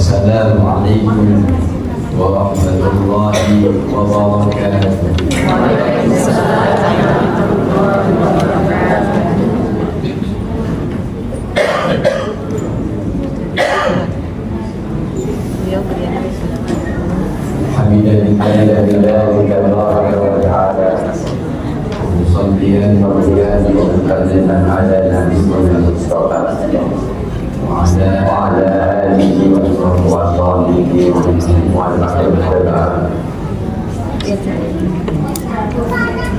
Assalamualaikum warahmatullahi wabarakatuh. Hamidalillah wa ta'ala musalliyan wa musalliman ala nabiyina Mustafa wa ala alihi wa sahbihi wa ala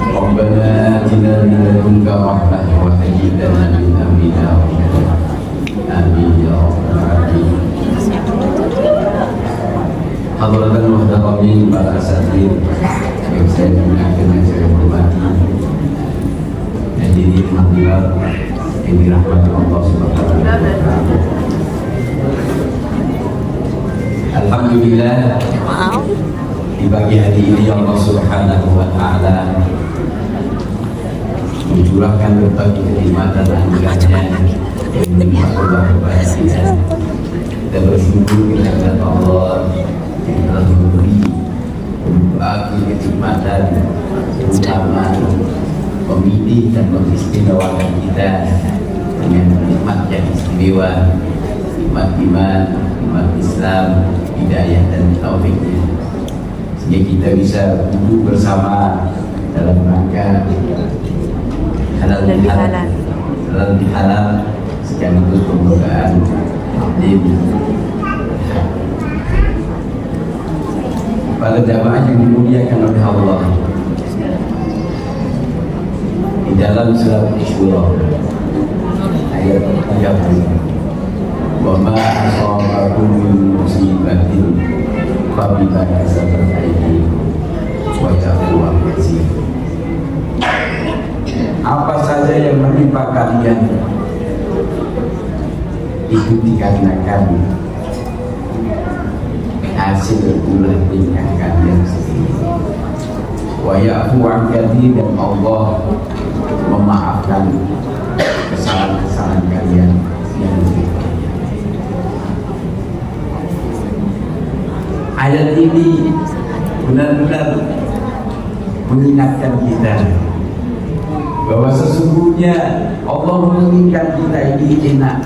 Rabbana atina min ladunka rahmah wa hayyi lana min amrina rashada. Amin ya rabbal alamin. Hadratan muhtaramin para asatidz yang saya muliakan dan saya hormati, hadirin hadirat yang dirahmati Allah Subhanahu wa taala. Alhamdulillah, di pagi hari ini Allah Subhanahu wa taala mencurahkan berbagai kenikmatan anugerahnya yang menimpa kepada kita. Kita bersyukur kepada Allah yang telah memberi berbagai kenikmatan, terutama memilih dan mengistimewakan kita dengan nikmat yang istimewa, nikmat iman, nikmat Islam, hidayah dan taufiknya, sehingga kita bisa duduk bersama dalam rangka halal bihalal sekaligus pembukaan taklim pada jamaah yang dimuliakan oleh Allah. Di dalam surat Asy-Syura ayat 30, wa ma asabakum min musibatin fa bima kasabat aydikum wa ya'fu 'an katsir. Apa saja yang menimpa kalian itu dikarenakan hasil ulah tingkah kalian sendiri. Wa ya'fu 'an katsir, dan Allah memaafkan kesalahan-kesalahan kalian yang lebih. Ayat ini benar-benar mengingatkan kita bahwa sesungguhnya Allah menginginkan kita ini enak,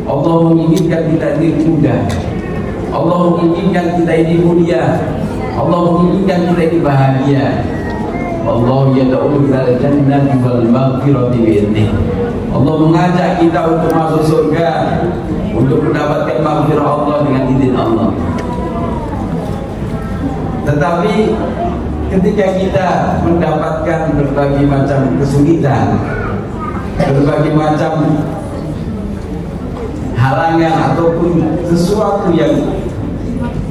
Allah menginginkan kita ini mudah, Allah menginginkan kita ini mulia, Allah menginginkan kita ini bahagia. Allah yad'u ilal jannati wal maghfirati bi'idnih. Allah mengajak kita untuk masuk surga, untuk mendapatkan maghfirah Allah dengan izin Allah. Tetapi ketika kita mendapatkan berbagai macam kesulitan, berbagai macam halangan ataupun sesuatu yang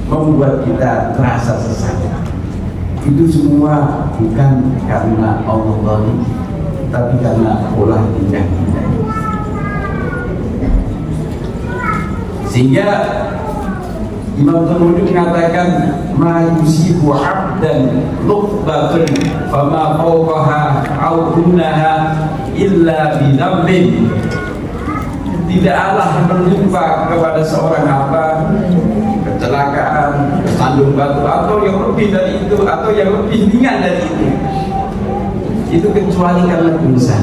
membuat kita terasa sesat, itu semua bukan karena Allah zalim, tapi karena ulah tingkah kita. Sehingga Imam Tirmidzi mengatakan ma yusibu 'abdan luqbatun fama fawqaha aw dunaha illa bi dzambin. Tidaklah menimpa kepada seorang hamba kecelakaan, tersandung batu atau yang lebih dari itu, atau yang lebih ringan dari itu kecuali karena dosa.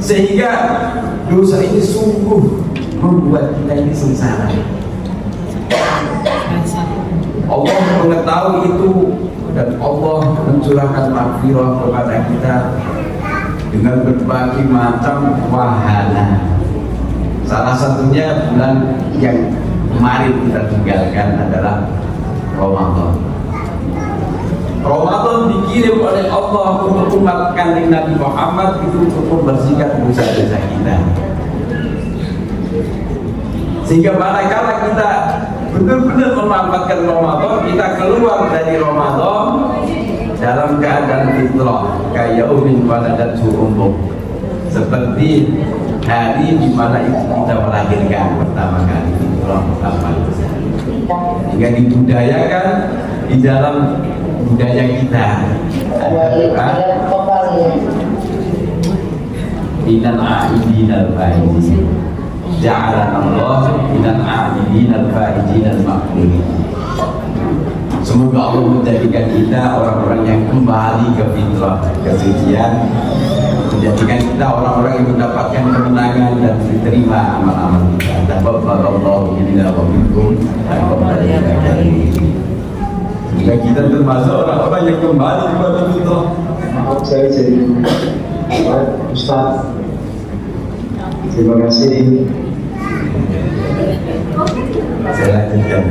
Sehingga dosa ini sungguh membuat kita ini sengsara. Allah mengetahui itu, dan Allah mencurahkan maghfirah kepada kita dengan berbagai macam wahana. Salah satunya bulan yang kemarin kita tinggalkan adalah Ramadan. Ramadan dikirim oleh Allah untuk umat Kanjeng Nabi Muhammad itu untuk membersihkan dosa-dosa kita. Sehingga manakala kita benar-benar memanfaatkan Ramadan, kita keluar dari Ramadan dalam keadaan fitrah, kayaumin waladathu ummuk, seperti hari di mana ibu kita melahirkan pertama kali, fitrah pertama itu. Hingga dibudayakan di dalam budaya kita minal a'idin al-fa'idin ja'alana Allah minal 'abidin al-faizin al-maqburin. Semoga Allah menjadikan kita orang-orang yang kembali ke fitrah kesucian, menjadikan kita orang-orang yang mendapatkan kemenangan dan diterima amal-amal kita. Taqabbalallahu minna wa minkum taqabbal ya karim. Jika kita termasuk orang-orang yang kembali kepada fitrah. Maaf saya jadi Ustaz. Terima kasih. Saya lanjutkan.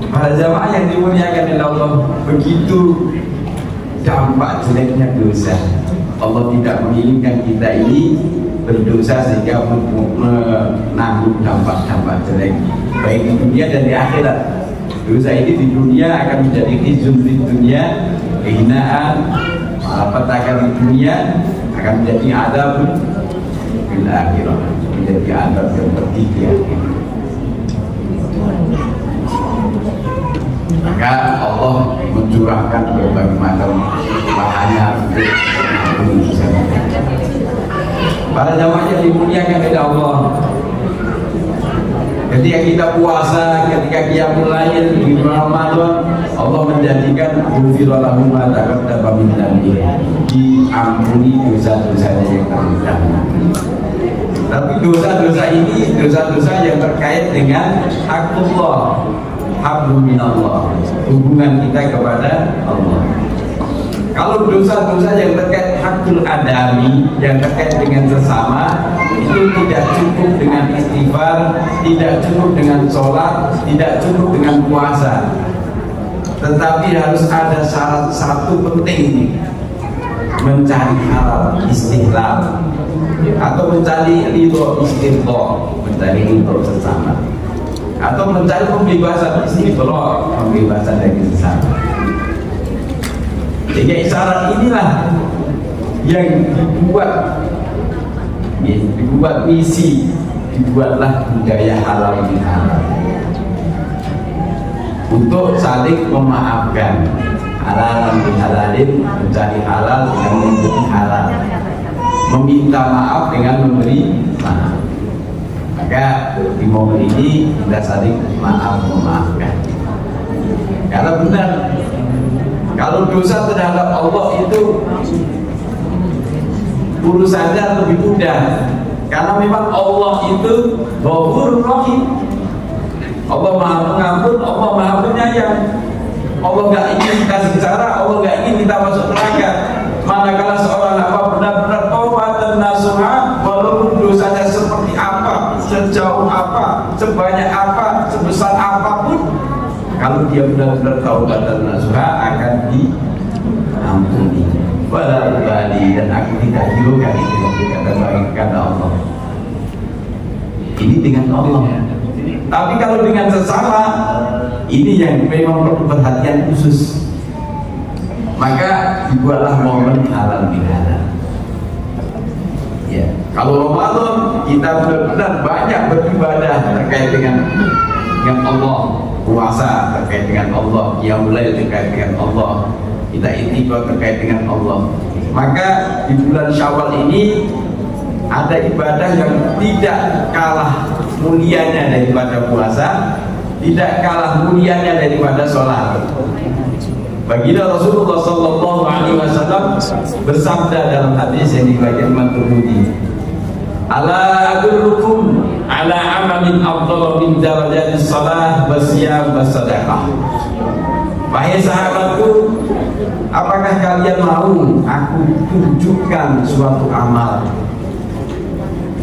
Para jamaah yang dimuliakan oleh Allah, begitu dampak jeleknya dosa. Allah tidak menginginkan kita ini berdosa sehingga menanggung dampak-dampak jelek baik di dunia dan di akhirat. Dosa ini di dunia akan menjadi khizun di dunia, kehinaan, malapetaka di dunia, akan menjadi adab di akhirat, menjadi adab yang pedih di akhirat. Maka Allah mencurahkan berbagai macam bahaya untuk manusia. Para jamaah yang dimuliakan oleh Allah, ketika kita puasa, ketika qiyamul lail di Ramadan, Allah menjadikan ghufira lahum ma taqaddama min dhanbi, diampuni dosa-dosanya yang terdahulu. Tapi dosa-dosa ini dosa-dosa yang terkait dengan haqqullah, hablum minallah, hubungan kita kepada Allah. Kalau dosa-dosa yang terkait hakul adami, yang terkait dengan sesama, itu tidak cukup dengan istighfar, tidak cukup dengan sholat, tidak cukup dengan puasa, tetapi harus ada syarat satu penting: mencari halal, istihlal, atau mencari ridho istighfar, mencari ridho sesama, atau mencari pembebasan istighfar, pembebasan dari sesama. Sehingga isyarat inilah yang dibuat misi, dibuatlah budaya halal bihalal untuk saling memaafkan, halal bihalalin, mencari halal dengan memberi halal, meminta maaf dengan memberi maaf. Maka di momen ini kita saling memaafkan. Karena benar, kalau dosa terhadap Allah itu urusannya lebih mudah, karena memang Allah itu Ghafurur Rahim. Allah Maha Pengampun, Allah Maha Penyayang. Allah nggak ingin kita sengsara, Allah nggak ingin kita masuk neraka. Manakala seorang hamba benar-benar taubat dan nasuha, walaupun dosanya seperti apa, sejauh apa, sebanyak apa, sebesar apapun, kalau dia benar-benar taubat dan nasuha, akan diampuni. Wala ubali, dan aku tidak hiraukan itu, kata Allah. Ini dengan Allah. Tapi kalau dengan sesama, ini yang memang perlu perhatian khusus. Maka dibuatlah momen halal bihalal. Ya, kalau Ramadan kita benar-benar banyak beribadah terkait dengan Allah, puasa terkait dengan Allah, qiyamul lail terkait dengan Allah, kita itikaf terkait dengan Allah. Maka di bulan Syawal ini ada ibadah yang tidak kalah mulianya daripada puasa, tidak kalah mulianya daripada sholat. Baginda Rasulullah Sallallahu Alaihi Wasallam bersabda dalam hadis yang diriwayatkan Imam Tirmidzi, "Ala adullukum ala amalin afdal min darajatis shalah wasiyam wasadaqah." Wahai sahabatku, apakah kalian mau aku tunjukkan suatu amal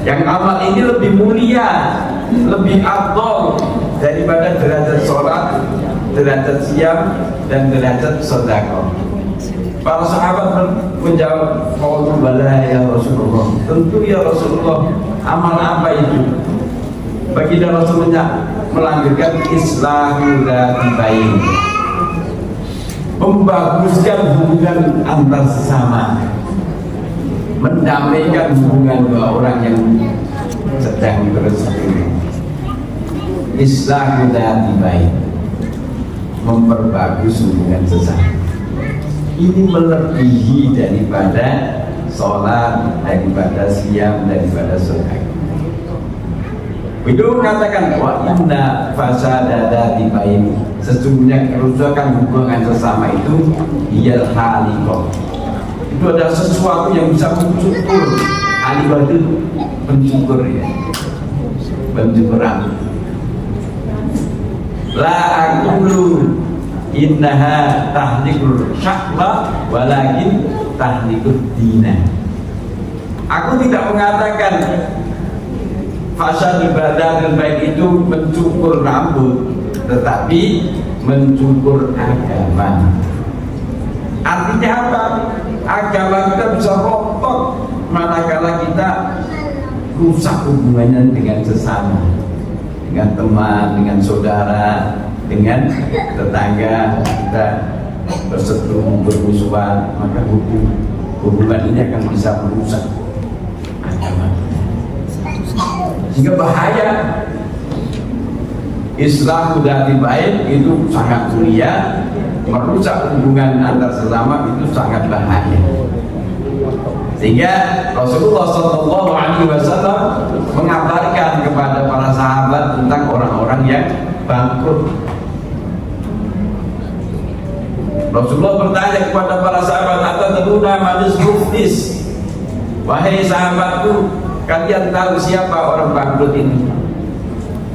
yang amal ini lebih mulia, lebih afdal daripada derajat sholat, derajat siam, dan derajat sedekah? Para sahabat menjawab, "Qalu bala ya Rasulullah." Tentu ya Rasulullah. Amal apa itu? Baginda Rasul melanjutkan, "Islahul dzati bain." Membaguskan hubungan antar sesama, mendamaikan hubungan dua orang yang sedang berseteru. Islahul dzati bain, memperbagus hubungan sesama. Ini melebihi daripada sholat, daripada siam, daripada sedekah. Itu katakan wa inna fasadada dibain, sesungguhnya kerusakan hubungan sesama itu iyal halikah. Itu adalah sesuatu yang bisa mencukur. Halikah itu mencukur ya, pencukuran. La aqulu innaha tahlikul syahla walakin tahlikul dina. Aku tidak mengatakan fasad ibadah dan baik itu mencukur rambut, tetapi mencukur agama. Artinya apa? Agama kita bisa rontok manakala kita rusak hubungannya dengan sesama, dengan teman, dengan saudara, dengan tetangga kita berseteru, bermusuhan, maka hubungan ini akan bisa merusak agama. Sehingga bahaya. Islam sudah baik itu sangat mulia, merusak hubungan antar sesama itu sangat bahaya. Sehingga Rasulullah SAW mengabarkan kepada para sahabat tentang orang-orang yang bangkrut. Rasulullah bertanya kepada para sahabat, "Atadruna manis muflis?" Wahai sahabatku, kalian tahu siapa orang bangkrut ini?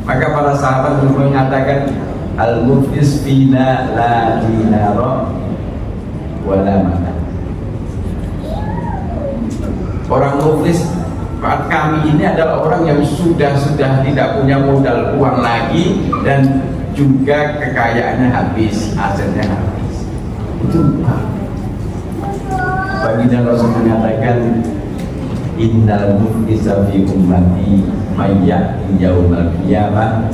Maka para sahabat mengatakan, al-muflis fina la dinara wala mata. Orang muflis kami ini adalah orang yang sudah tidak punya modal uang lagi dan juga kekayaannya habis, asetnya habis. Itu baginda Rasul mengatakan, innal muflisa fi ummati mayyati yaumal qiyamah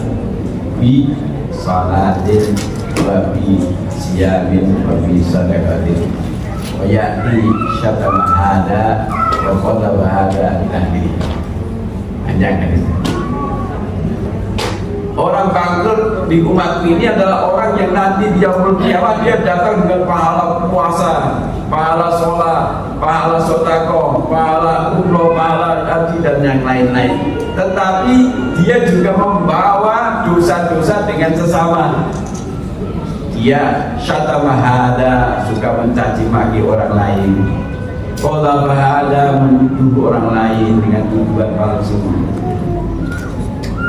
bi salatin wa bi siyamin wa bi sadaqatin wa ya'ti syatama hada wa qadaba hada tahdi. Panjang hadis. Orang bangkrut di umat ini adalah orang yang nanti di yaumul qiyamah dia datang dengan pahala puasa, pahala sholat, pahala sedekah, pahala umroh, pahala haji dan yang lain-lain. Tetapi dia juga membawa dosa-dosa dengan sesama. Dia syatamahada, suka mencaci maki orang lain. Qala bahada, menuduh orang lain dengan tuduhan palsu.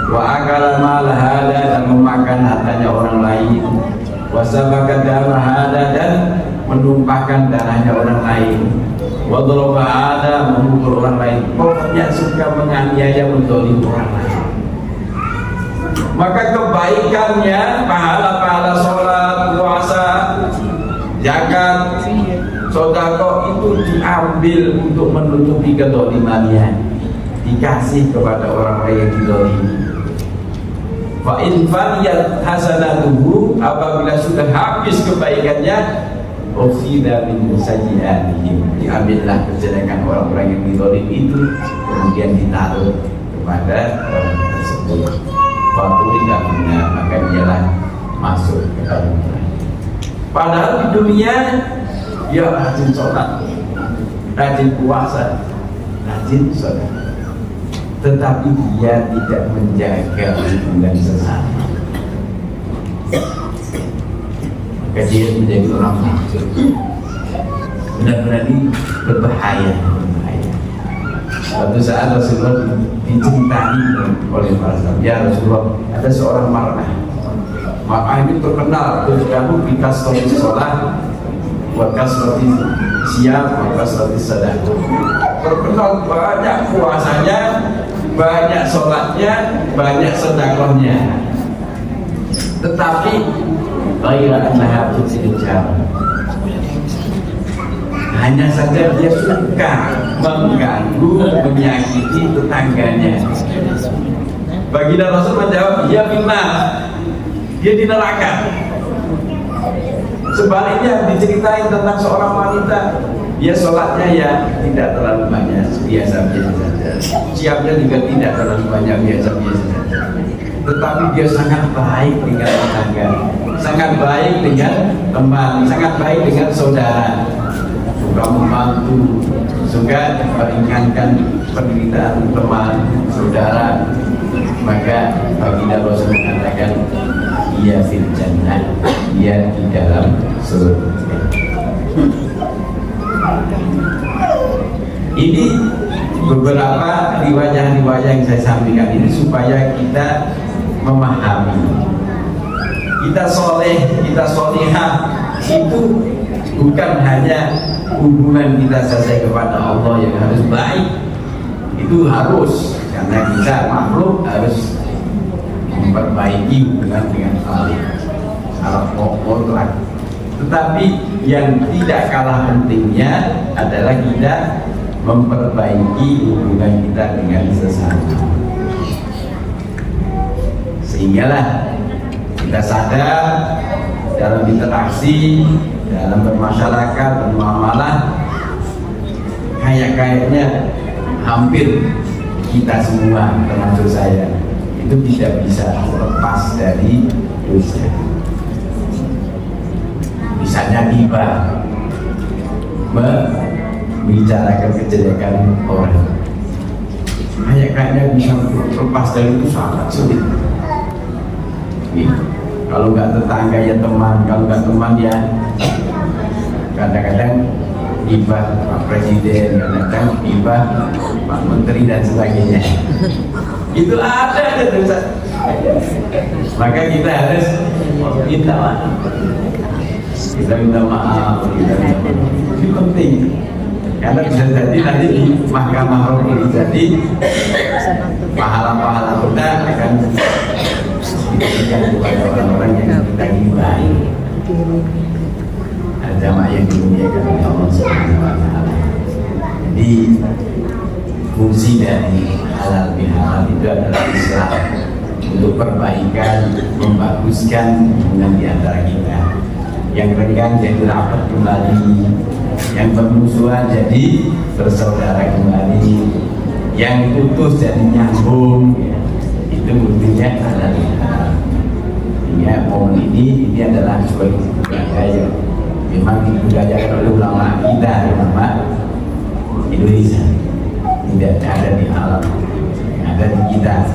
Wa akala malahada, dan memakan hartanya orang lain. Wa sabaka damahada, dan menumpahkan darahnya orang lain. Wa daraba ada, memukul orang lain. Pokoknya suka menganiaya, mendzalimi orang lain. Maka kebaikannya, pahala-pahala sholat, puasa, zakat, sedekah itu diambil untuk menutupi kedzalimannya, dikasih kepada orang-orang yang dizalimi. Fa in faniyat hasanatuhu, apabila sudah habis kebaikannya, ukhidha min sayyi'atihim, diambillah kejelekan orang-orang yang dizalimi itu, kemudian ditaruh kepada orang tersebut. Faturika minna, maka dialah masuk ke dalam neraka. Padahal di dunia dia rajin sholat, rajin puasa, rajin sedekah, tetapi dia tidak menjaga hubungan sesama. Maka dia menjadi orang fajir. Benar-benar ini berbahaya. Suatu saat Rasulullah dicintai oleh para sahabat. Ya Rasulullah, ada seorang mar'ah. Mar'ah ini terkenal, kamu kita sholat, wakas roti siap, wakas roti sedekah. Terkenal banyak puasanya, banyak sholatnya, banyak sedekahnya. Tetapi ghaira annaha tusijar, hanya saja dia suka mengganggu, menyakiti tetangganya. Baginda Rasul menjawab, ya finnar, dia di neraka. Sebaliknya diceritain tentang seorang wanita, dia sholatnya ya tidak terlalu banyak, biasa-biasa saja. Siapnya juga tidak terlalu banyak, biasa-biasa saja. Tetapi dia sangat baik dengan tetangga, sangat baik dengan teman, sangat baik dengan saudara. suka membantu, suka meringankan penderitaan teman, saudara, maka baginda Rasul mengatakan ia fil jannah, ia di dalam surga. Ini beberapa riwayat-riwayat yang saya sampaikan ini supaya kita memahami, kita soleh, kita solehah itu bukan hanya hubungan kita saja kepada Allah yang harus baik, itu harus, karena kita makhluk harus memperbaiki hubungan dengan Allah secara mutlak. Tetapi yang tidak kalah pentingnya adalah kita memperbaiki hubungan kita dengan sesama. Sehinggalah kita sadar dalam interaksi, dalam bermasyarakat, bermuamalah, kayaknya hampir kita semua, termasuk saya, itu tidak bisa lepas dari dosa. Misalnya ghibah, membicarakan kejelekan orang, kayaknya bisa lepas dari itu sangat sulit. Kalau nggak tetangga ya teman, kalau nggak teman ya kadang-kadang ghibah Pak Presiden, kadang-kadang ghibah Pak Menteri dan sebagainya. Itu ada dosa. Maka kita harus minta maaf. Kita minta maaf. Itu penting. Karena bisa jadi nanti di Mahkamah Roh jadi pahala-pahala kita akan diberikan kepada orang-orang yang kita gibahi. Ada jamaah yang dimuliakan oleh Allah Subhanahu wa Ta'ala. Jadi fungsi dari halal bihalal itu adalah Islam untuk perbaikan, membaguskan hubungan di antara kita. Yang renggang jadi rapat kembali, yang bermusuhan jadi bersaudara kembali, yang putus jadi nyambung, ya. Itu buktinya halal bihalal. Sehingga momen ini adalah suatu budaya yang memang dibudayakan oleh ulama kita, ulama Indonesia. Tidak ada di alam, ada di kita.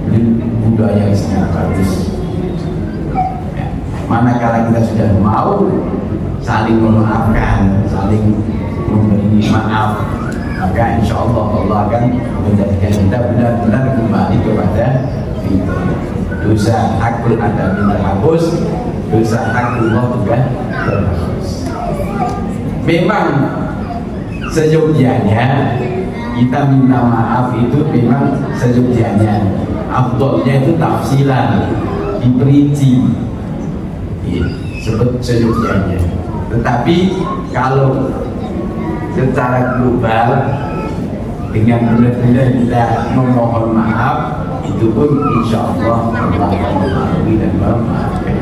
Ini budaya yang sangat bagus. Ya. Manakala kita sudah mau saling memaafkan, saling memberi maaf, maka insya Allah Allah akan menjadikan kita benar-benar kembali kepada itu. Dosa hakul adabi terhapus, dosa hakullah juga terhapus. Memang seyogyanya kita minta maaf itu memang seyogyanya, afdolnya itu tafsilan, diperinci, sebut seyogyanya. Tetapi kalau secara global dengan benar-benar kita memohon maaf, itu pun insya Allah Allah akan memaafkan dan memaafkan.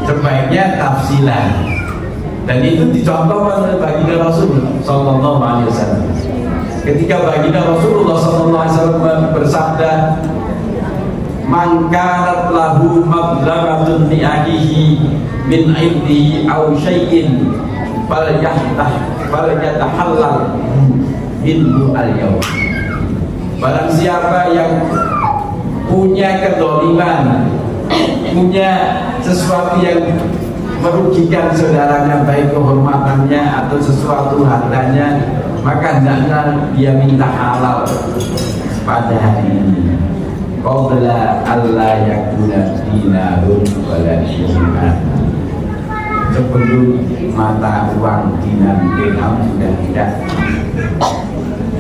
Sebaiknya tafsilan, dan itu dicontohkan oleh baginda Rasul Sallallahu Alaihi Wasallam. Ketika baginda Rasulullah Sallallahu Alaihi Wasallam bersabda, "Man kanat lahu mablagatun li akhihi min irdihi aw syai'in falyatahallal minhu al-yawm." Barang siapa yang punya kedoliman, punya sesuatu yang merugikan saudaranya, baik kehormatannya atau sesuatu hartanya, maka hendaknya dia minta halal pada hari ini. Qabla alla yakuna dinarun wala dirham. Sebelum mata uang dinar dirham sudah tidak,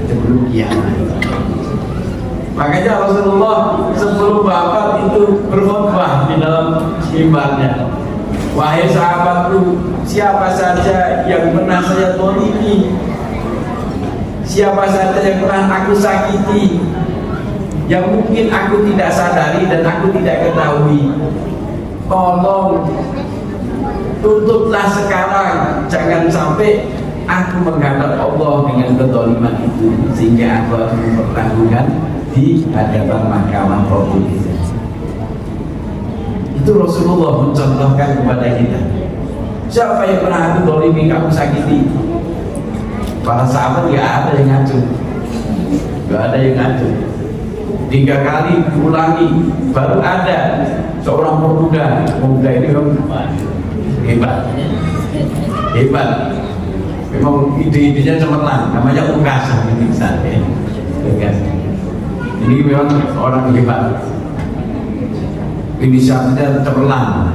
sebelum kiamat. Makanya Rasulullah sebelum wafat itu berkhutbah di dalam mimbarnya, "Wahai sahabatku, siapa saja yang pernah saya tolimi, siapa saja yang pernah aku sakiti, yang mungkin aku tidak sadari dan aku tidak ketahui, tolong tutuplah sekarang, jangan sampai aku menghadap Allah dengan kedoliman itu, sehingga aku harus mempertanggungan di hadapan mahkamah Rabbul Izzah." Itu Rasulullah mencontohkan kepada kita. Siapa yang pernah aku dolimi, kamu sakiti? Para sahabat gak ada yang ngacu, gak ada yang ngacu. 3 kali diulangi, baru ada seorang pemuda. Pemuda ini hebat, hebat. Memang ide-idenya cemerlang, namanya Ukasah ini misalnya. Ini memang orang hebat, inisiatifnya cemerlang.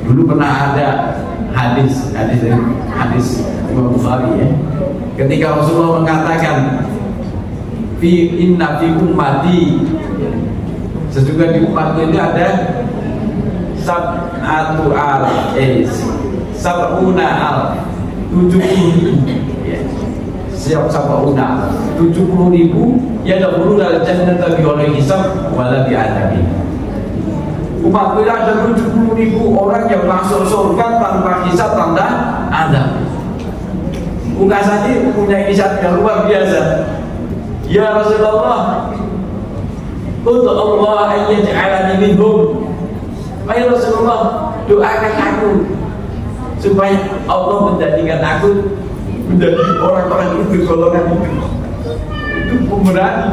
Dulu pernah ada hadis Imam Bukhari ya, ketika Rasulullah mengatakan inna fi ummati, sesungguhnya di umatku ini ada sab'una al 70.000 ya. Siap sab'una 70.000 ya dahulu dalam jannah bi ghairi hisab wala bi adabi. Umatku ini ada 70.000 orang yang masuk surga tanpa hisab, tanpa adab. Ukasah ini punya inisiatif yang luar biasa. Ya Rasulullah, untuk Allah ayyaj'alani minhum. Wahai Rasulullah, doakan aku supaya Allah menjadikan aku menjadi orang-orang itu, golongan itu. Itu pemberani,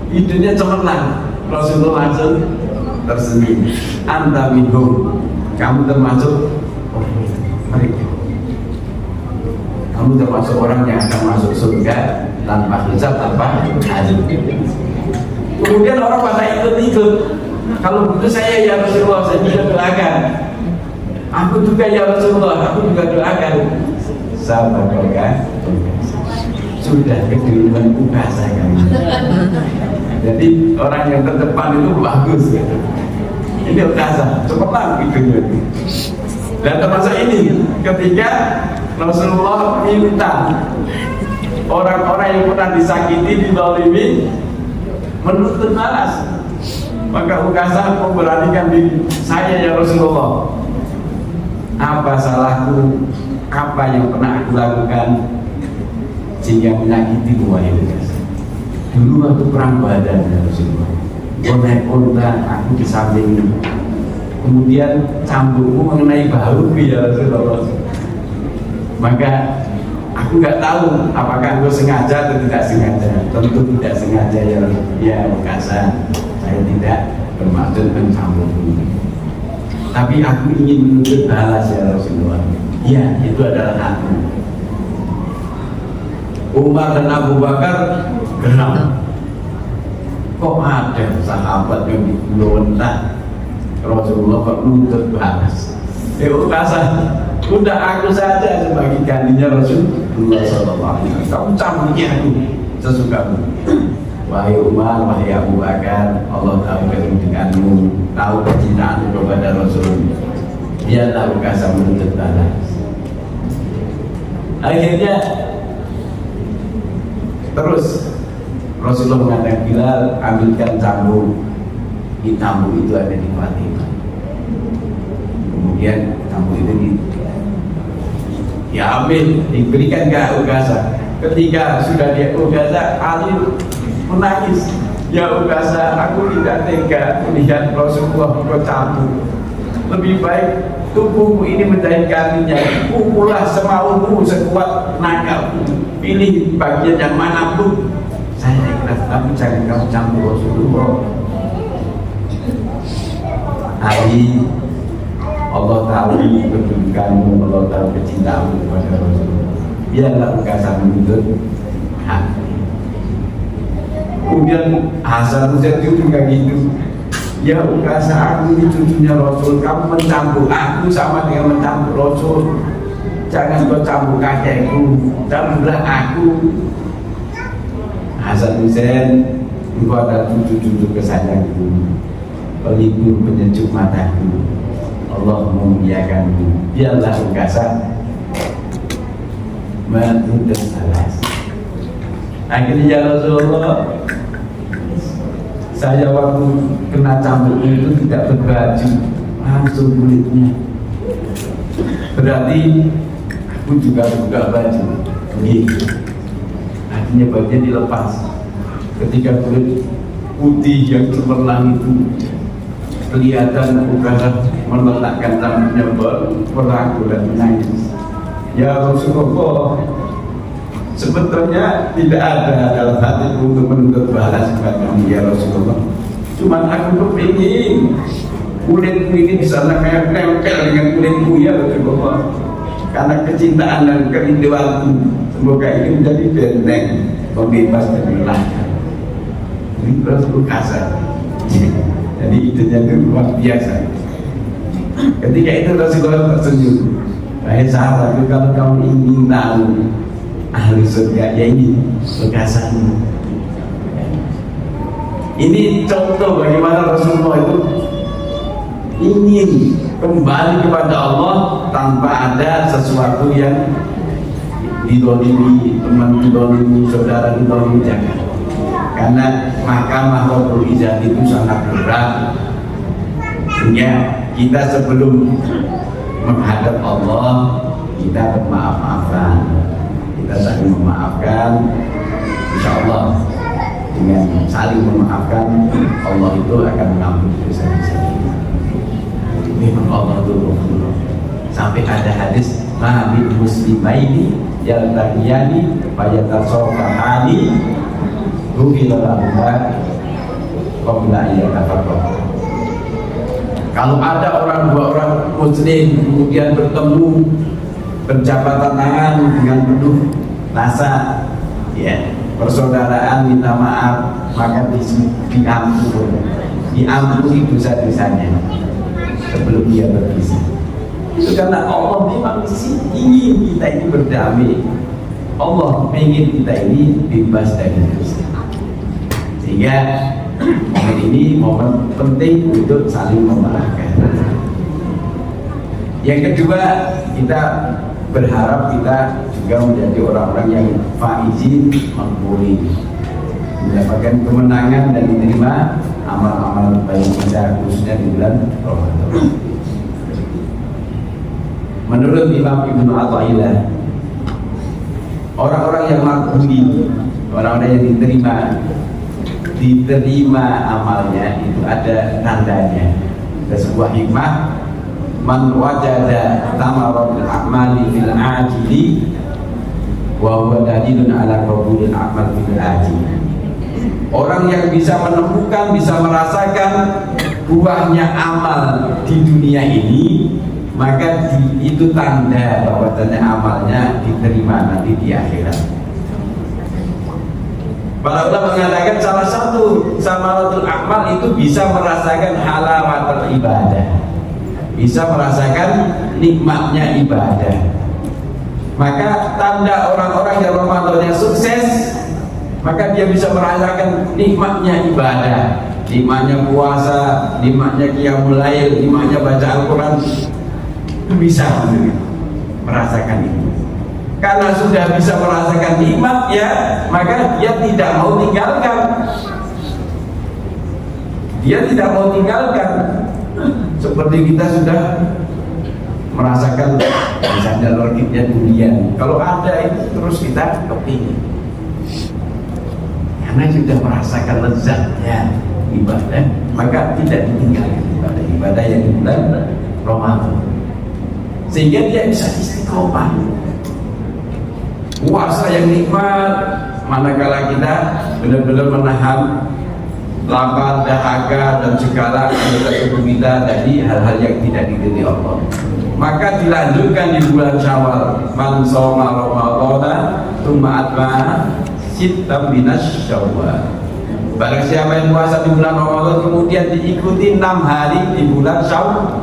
idenya cemerlang. Rasulullah langsung tersenyum. Anta minhum, kamu termasuk mereka. Kamu termasuk orang yang akan masuk surga tanpa hisab, tanpa azab. Kemudian orang pada ikut-ikut. Kalau begitu saya ya Rasulullah, saya juga doakan. Aku juga ya Rasulullah, aku juga doakan. Sahabat kan, sudah keduluan Ukasah kami. Jadi orang yang terdepan itu bagus gitu. Ini Ukasah, cepat gitu. Dan termasuk ini ketika Rasulullah minta orang-orang yang pernah disakiti, dizalimi menuntut balas, maka Ukasah memberanikan diri, saya ya Rasulullah, apa salahku, apa yang pernah aku lakukan sehingga menyakiti wahai Ukasah. Dulu waktu perang Badar ya Rasulullah, naik unta, aku di samping, kemudian cambukmu mengenai bahu ya Rasulullah. Maka aku nggak tahu apakah engkau sengaja atau tidak sengaja. Tentu tidak sengaja ya Ukasah, saya tidak bermaksud mencambukmu. Tapi aku ingin menuntut balas ya Rasulullah. Ya, itu adalah aku. Umar dan Abu Bakar geram. Kok ada sahabat yang dilontar Rasulullah kok nuntut balas? Ukasah, udah aku saja sebagai gantinya Rasulullah SAW. Kamu cambuki aku sesukamu. Wahai Umar, wahai Abu Bakar, Allah tahu kedudukanmu, tahu kecintaanmu kepada Rasul. Biarlah Ukasah menuntut balas. Akhirnya terus Rasulullah mengatakan, Bilal, ambilkan cambuk. Cambuk itu ada di Fatimah. Kemudian cambuk itu diambil, diberikan ke Ukasah. Ketika sudah dia Ukasah, Ali menangis. Ya Ukasah, aku tidak tega melihat Rasulullah bercambuk. Lebih baik tubuhmu ini menjadi gantinya. Pukullah semaumu, sekuat tenaga. Pilih bagian yang manapun. Saya ikhlas, tapi jangan kamu campur Rasulullah. Ali, Allah tahu kedudukanmu, Allah tahu kecintaanmu kepada Rasulullah. Biarlah Ukasah menuntut hak. Kemudian Hasan Husain juga gitu. Ya Ukasah, aku ini cucunya Rasul, kamu mencampur aku sama dengan mencampur Rasul. Jangan kau campur kakekku, campurlah aku. Hasan Husain, engkau adalah cucu-cucu kesayangku, pelipur penyejuk mataku. Allah memuliakanmu. Biarlah Ukasah menuntut balas. Akhirnya ya Rasulullah, saya waktu kena cambuk itu tidak berbaju, langsung kulitnya. Berarti aku juga buka baju. Gitu. Artinya bajunya dilepas. Ketika kulit putih yang cemerlang itu kelihatan Ukasah meletakkan rambutnya berlaku dan menangis. Ya Rasulullah, sebetulnya tidak ada dalam hatiku untuk menuntut balas kepada ya Rasulullah. Cuman aku kepingin kulitku ini bisa nempel dengan kulitmu ya Rasulullah. Karena kecintaan dan kerinduanku, semoga ini menjadi benteng pembebas dari neraka. Ini Rasul kasar. Jadi idenya itu luar biasa. Ketika itu Rasulullah tersenyum. Wahai sahabatku, kalau kamu ingin tahu ahli surga, ya ini bekasanmu. Ini contoh bagaimana Rasulullah itu ingin kembali kepada Allah tanpa ada sesuatu yang didolimi teman, didolimi saudara, didolimi jangan. Karena mahkamah Rabbul Izzat itu sangat berat, sehingga kita sebelum menghadap Allah kita bermaaf-maafan, kita saling memaafkan. Insya Allah dengan saling memaafkan Allah itu akan mengampuni dosa-dosa kita. Memang Allah itu Rahman. Sampai ada hadis Nabi Muslimaini yaltaqiyani fayatasawfahani ru'ila lahuma qabla ayyatafarraqa. Kalau ada dua orang muslim kemudian bertemu berjabatan tangan dengan penuh rasa ya persaudaraan, minta maaf, maka diampuni dosa-dosanya sebelum dia berpisah. Itu karena Allah memang ingin kita ini berdamai. Allah ingin kita ini bebas dari dosa. Sehingga momen ini momen penting untuk saling memaafkan. Yang kedua, kita berharap kita juga menjadi orang-orang yang faizin makbulin, mendapatkan kemenangan dan diterima amal-amal baik kita khususnya di bulan Ramadan. Menurut Imam Ibnu Athaillah, orang-orang yang makbulin, orang-orang yang diterima amalnya itu ada tandanya. Ada sebuah hikmah, man wajada tamaratul a'mali fil ajili wa huwa dalilun ala qabulil a'mal fil ajili. Orang yang bisa menemukan, bisa merasakan buahnya amal di dunia ini, maka itu tanda bahwasanya amalnya diterima nanti di akhirat. Para ulama mengatakan salah satu samaratul amal itu bisa merasakan halawatul ibadah, bisa merasakan nikmatnya ibadah. Maka tanda orang-orang yang Ramadannya sukses, maka dia bisa merasakan nikmatnya ibadah, nikmatnya puasa, nikmatnya qiyamul lail, nikmatnya baca Al-Quran. Itu bisa merasakan itu. Karena sudah bisa merasakan nikmat ya, maka dia tidak mau tinggalkan. Dia tidak mau tinggalkan. Seperti kita sudah merasakan misalnya logiknya dunia. Kalau ada itu terus kita kepingin. Karena sudah merasakan lezatnya ibadah, maka tidak ditinggalkan ibadah yang di bulan Ramadan. Sehingga dia bisa istiqomah. Puasa yang nikmat, manakala kita benar-benar menahan lapar, dahaga dan segala anggota tubuh kita dari hal-hal yang tidak diridhoi Allah. Maka dilanjutkan di bulan Syawal, man shoma Ramadhana tsumma atba'a sittam minas Syawal. Barang siapa yang puasa di bulan Ramadan kemudian diikuti 6 hari di bulan Syawal,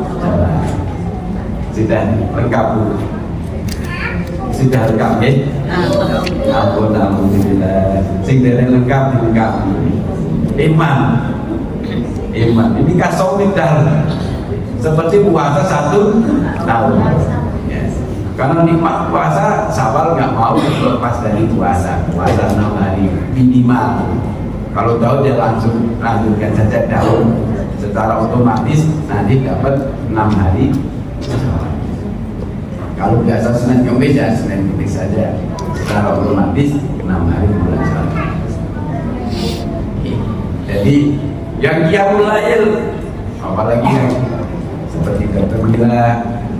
sudah lengkap. Sudah lengkap ya? Ampun, alhamdulillah. Sing dereng lengkap dilengkapi. Iman. Ini kasomidar. Seperti puasa 1 tahun. Ya. Karena nikmat puasa, Syawal nggak mau lepas dari puasa 6 hari minimal. Kalau tahu dia langsung lanjutkan saja daun secara otomatis nanti dapat 6 hari. Kalau biasa Senin Kamis ya Senin Kamis saja, secara otomatis 6 hari bulan Syawal. Jadi yang qiyamul lail, apalagi yang seperti Terbilah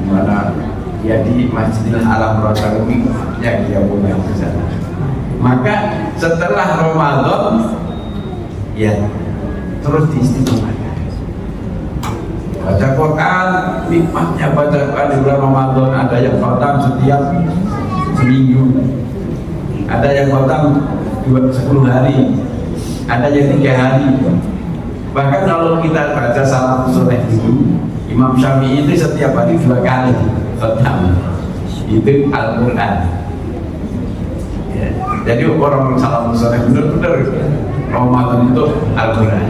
mana ya di Masjidil Haram Rasulullah yang dia punya ke sana. Maka setelah Ramadan ya terus diistiqomahkan. Baca Quran, nikmatnya baca Quran di bulan Ramadan. Ada yang khatam setiap seminggu, ada yang khatam 10 hari, ada yang 3 hari. Bahkan kalau kita baca salafus saleh dulu, Imam Syafi'i itu setiap hari 2 kali khatam itu Al-Quran ya. Jadi orang salafus saleh benar-benar Ramadan itu Al-Quran.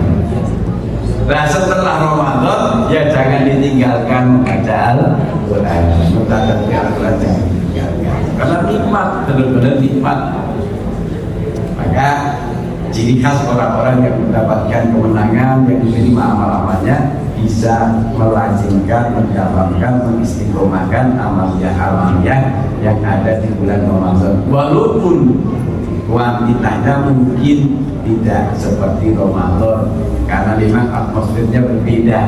Nah setelah Ramadan ya jangan ditinggalkan baca Al-Quran, mutadabbir Al-Quran jangan ditinggalkan karena nikmat, benar-benar nikmat. Maka ciri khas orang-orang yang mendapatkan kemenangan, yang diterima amal-amalnya, bisa melazimkan, mendalamkan, mengistiqomahkan amaliyah-amaliyah yang ada di bulan Ramadan. Walaupun kuantitasnya mungkin tidak seperti Ramadan, karena memang atmosfernya berbeda.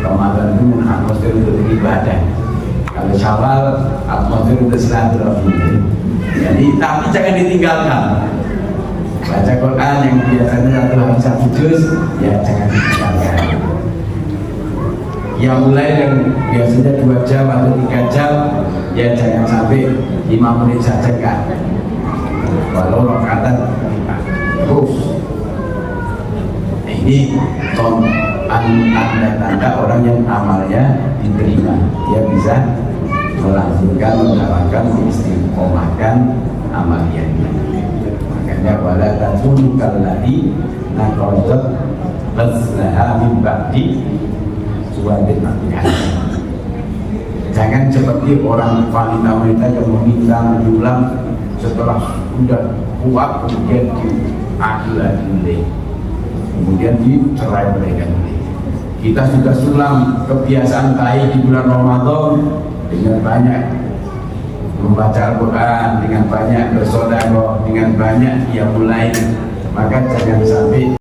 Ramadan itu atmosfer untuk ibadah. Kalau Syawal atmosfer untuk silaturahmi. Jadi tapi jangan ditinggalkan. Baca Quran yang biasanya 1 hari 1 juz, ya jangan ditinggalkan. Yang mulai yang biasanya 2 jam atau 3 jam, ya jangan sampai 5 menit saja kan. Walau rakaatan terus. Ini tanda-tanda orang yang amalnya diterima. Dia bisa melazimkan, menjalankan, mengistiqomahkan amaliyahnya. Makanya wala takunu kallati naqadat ghazlaha min ba'di suwatin akhirat. Jangan seperti orang wanita-wanita yang meminta menjulang setelah sudah kuat kemudian diadu lagi, kemudian dicerai-beraikan. Kita sudah sulam kebiasaan baik di bulan Ramadan dengan banyak membaca Al-Quran, dengan banyak bersedekah, dengan banyak yang mulai, maka jangan sampai